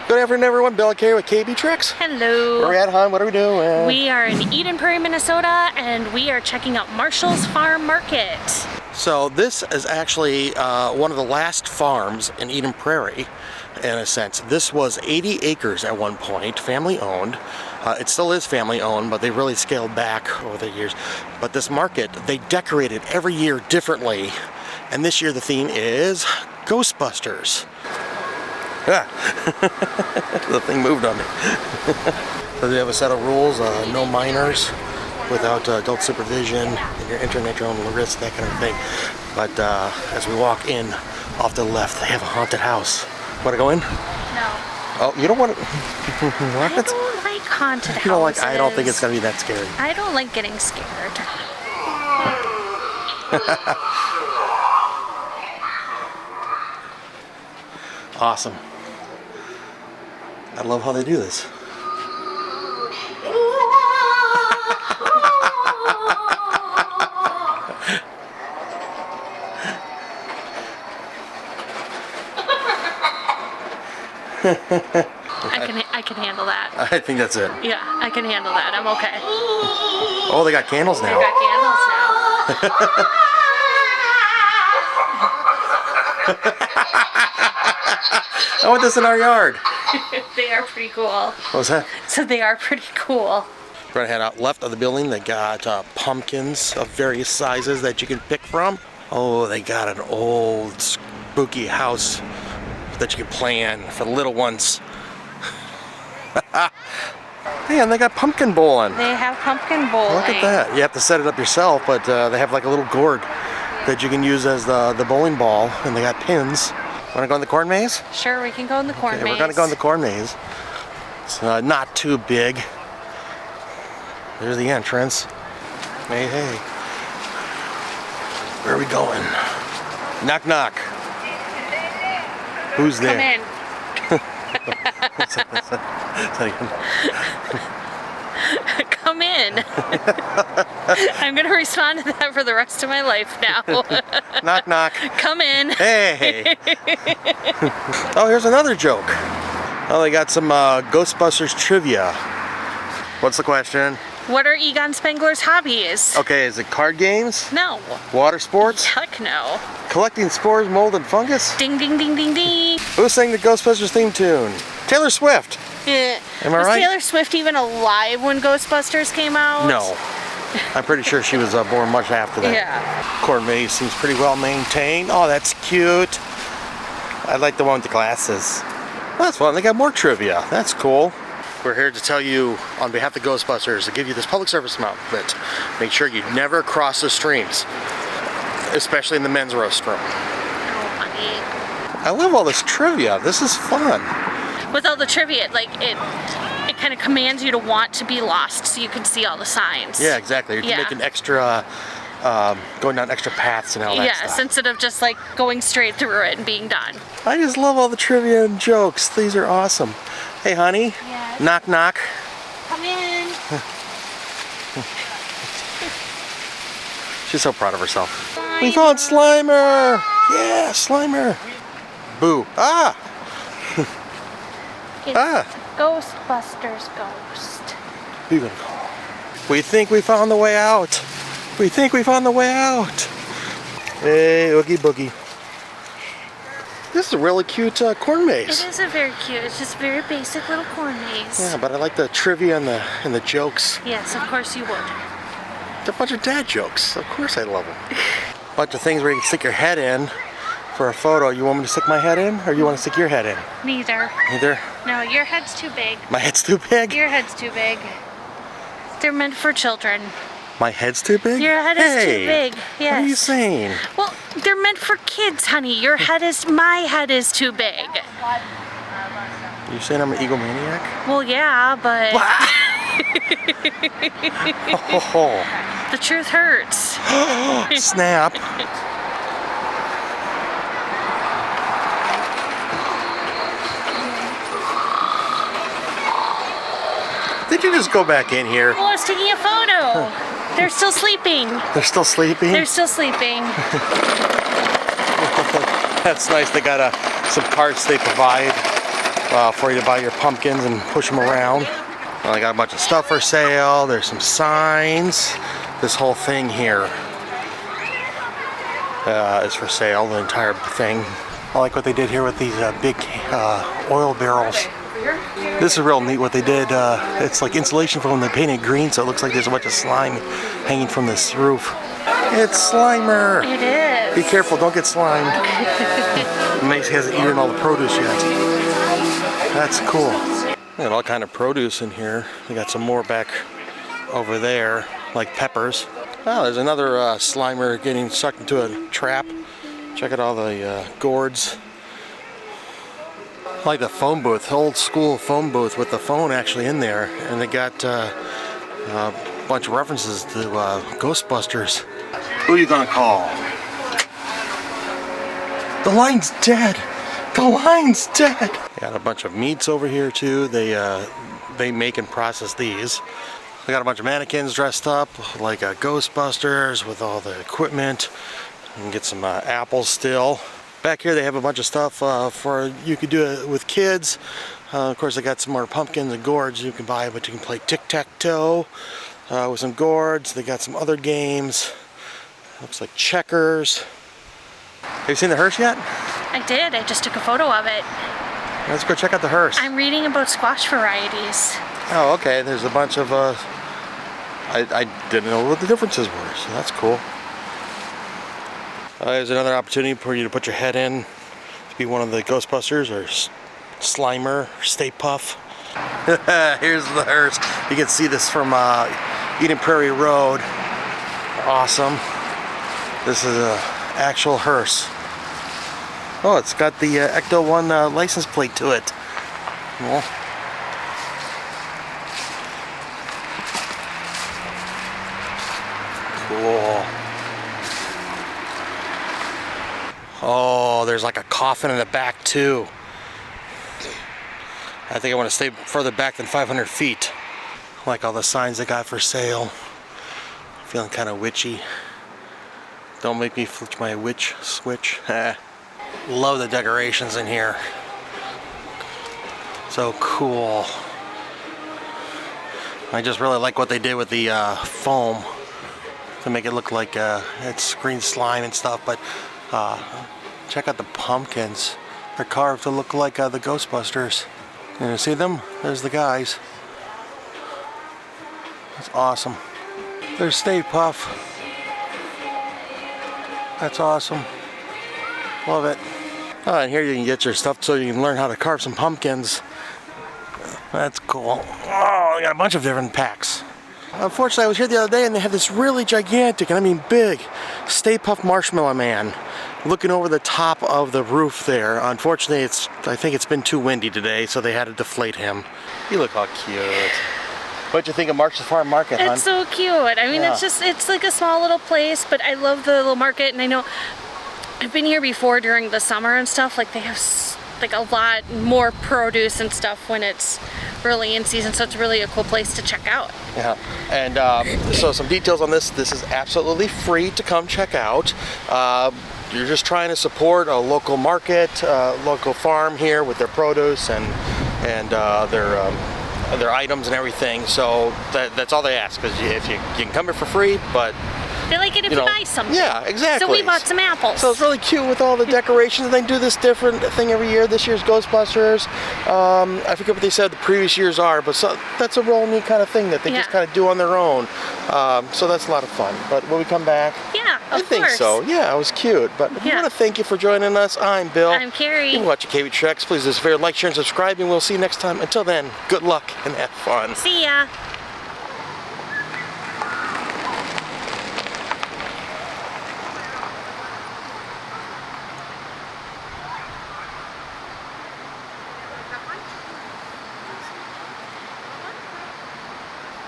Good afternoon, everyone. Bill here with KB Tricks. Hello. Where are we at, hon? What are we doing? We are in Eden Prairie, Minnesota, and we are checking out Marshall's Farm Market. So this is actually one of the last farms in Eden Prairie, in a sense. This was 80 acres at one point, family owned. It still is family owned, but they really scaled back over the years. But this market, they decorate it every year differently. And this year the theme is Ghostbusters. Ah. The thing moved on me. So they have a set of rules, no minors without adult supervision, and you're entering at your own risk, that kind of thing. But as we walk in off to the left, they have a haunted house. Want to go in? No. Oh, you don't want to? What? I don't like haunted houses. You don't like? I don't think it's going to be that scary. I don't like getting scared. Awesome. I love how they do this. I can handle that. I think that's it. Yeah, I can handle that. I'm okay. Oh, they got candles now. They got candles now. I want this in our yard. They are pretty cool. What was that? So they are pretty cool. We're gonna head out left of the building. They got pumpkins of various sizes that you can pick from. Oh, they got an old spooky house that you can play in for the little ones. Hey, and they got pumpkin bowling. They have pumpkin bowling. Look at that. You have to set it up yourself, but they have like a little gourd that you can use as the bowling ball, and they got pins. Want to go in the corn maze? Sure, we can go in the corn maze. We're going to go in the corn maze. It's not too big. There's the entrance. Hey, hey. Where are we going? Knock, knock. Who's there? Come in. Come in. I'm going to respond to that for the rest of my life now. Knock, knock. Come in. Hey. Oh, here's another joke. Oh, they got some Ghostbusters trivia. What's the question? What are Egon Spengler's hobbies? Okay, is it card games? No. Water sports? Heck no. Collecting spores, mold, and fungus? Ding, ding, ding, ding, ding. Who sang the Ghostbusters theme tune? Taylor Swift. Am I Was right? Taylor Swift even alive when Ghostbusters came out? No. I'm pretty sure she was born much after that. Yeah. Corn maze seems pretty well maintained. Oh, that's cute. I like the one with the glasses. Well, that's fun. They got more trivia. That's cool. We're here to tell you, on behalf of Ghostbusters, to give you this public service announcement. Make sure you never cross the streams, especially in the men's restroom. Oh, honey. I love all this trivia. This is fun. With all the trivia, it kind of commands you to want to be lost so you can see all the signs. Yeah, exactly. You're making extra, going down extra paths and all that stuff. Yes, instead of just like going straight through it and being done. I just love all the trivia and jokes. These are awesome. Hey, honey. Yes. Knock, knock. Come in. She's so proud of herself. Slimer. We found Slimer. Yeah, Slimer. Boo. Ah. It's Ghostbusters ghost. Who you gonna call? We think we found the way out. We think we found the way out. Hey, Oogie Boogie. This is a really cute corn maze. It is a very cute. It's just a very basic little corn maze. Yeah, but I like the trivia and the jokes. Yes, of course you would. They're a bunch of dad jokes. Of course I love them. Bunch of things where you can stick your head in for a photo. You want me to stick my head in, or you want to stick your head in? Neither. Neither? No, your head's too big. My head's too big? Your head's too big. They're meant for children. My head's too big? Your head is too big. Yes. What are you saying? Well, they're meant for kids, honey. My head is too big. You saying I'm an egomaniac? Well, yeah, but Oh. the truth hurts. Snap. Did you just go back in here? Well, I was taking a photo. They're still sleeping. They're still sleeping? They're still sleeping. That's nice. They got some carts they provide. for you to buy your pumpkins and push them around. Well, I got a bunch of stuff for sale. There's some signs. This whole thing here is for sale, the entire thing. I like what they did here with these big oil barrels. This is real neat what they did. It's like insulation foam. They painted green, so it looks like there's a bunch of slime hanging from this roof. It's Slimer. It is. Be careful, don't get slimed. Mace hasn't eaten all the produce yet. That's cool. They got all kind of produce in here. They got some more back over there, like peppers. Oh, there's another Slimer getting sucked into a trap. Check out all the gourds. I like the phone booth, old school phone booth with the phone actually in there. And they got a bunch of references to Ghostbusters. Who are you gonna call? The line's dead. The line's dead. Got a bunch of meats over here too. They make and process these. They got a bunch of mannequins dressed up like Ghostbusters with all the equipment. You can get some apples still. Back here they have a bunch of stuff for you could do it with kids. Of course they got some more pumpkins and gourds you can buy, but you can play tic-tac-toe with some gourds. They got some other games. Looks like checkers. Have you seen the hearse yet? I did. I just took a photo of it. Let's go check out the hearse. I'm reading about squash varieties. Oh, okay. There's a bunch of I didn't know what the differences were, so that's cool. There's another opportunity for you to put your head in to be one of the Ghostbusters or Slimer, or Stay Puff. Here's the hearse. You can see this from Eden Prairie Road. Awesome. This is an actual hearse. Oh, it's got the Ecto 1 license plate to it. Well, cool. Oh, there's like a coffin in the back too. I think I want to stay further back than 500 feet. I like all the signs they got for sale. Feeling kind of witchy. Don't make me flip my witch switch. Love the decorations in here. So cool. I just really like what they did with the foam to make it look like it's green slime and stuff, but check out the pumpkins. They're carved to look like the Ghostbusters. You see them? There's the guys. That's awesome. There's Stay Puff. That's awesome. Love it. Oh, and here you can get your stuff so you can learn how to carve some pumpkins. That's cool. Oh, I got a bunch of different packs. Unfortunately, I was here the other day and they had this really gigantic, and I mean big, Stay Puft Marshmallow Man looking over the top of the roof there. Unfortunately, I think it's been too windy today, so they had to deflate him. You look all cute. What'd you think of Marsh's Farm Market, hon? It's so cute. I mean, Yeah. it's like a small little place, but I love the little market, and I know I've been here before during the summer and stuff. Like they have like a lot more produce and stuff when it's really in season, so it's really a cool place to check out. Yeah, and so some details on this. This is absolutely free to come check out. You're just trying to support a local market, local farm here with their produce and their items and everything. So that's all they ask, because if you can come here for free, but They like it if you buy something. Yeah, exactly. So we bought some apples. So it's really cute with all the decorations, and they do this different thing every year. This year's Ghostbusters. I forget what they said the previous years are, but that's a real neat kind of thing that they just kind of do on their own. So that's a lot of fun. But will we come back? Yeah, I think so. Yeah, it was cute. But we want to thank you for joining us. I'm Bill. I'm Carrie. You've been watching KV Treks. Please do us a favor, like, share, and subscribe, and we'll see you next time. Until then, good luck and have fun. See ya.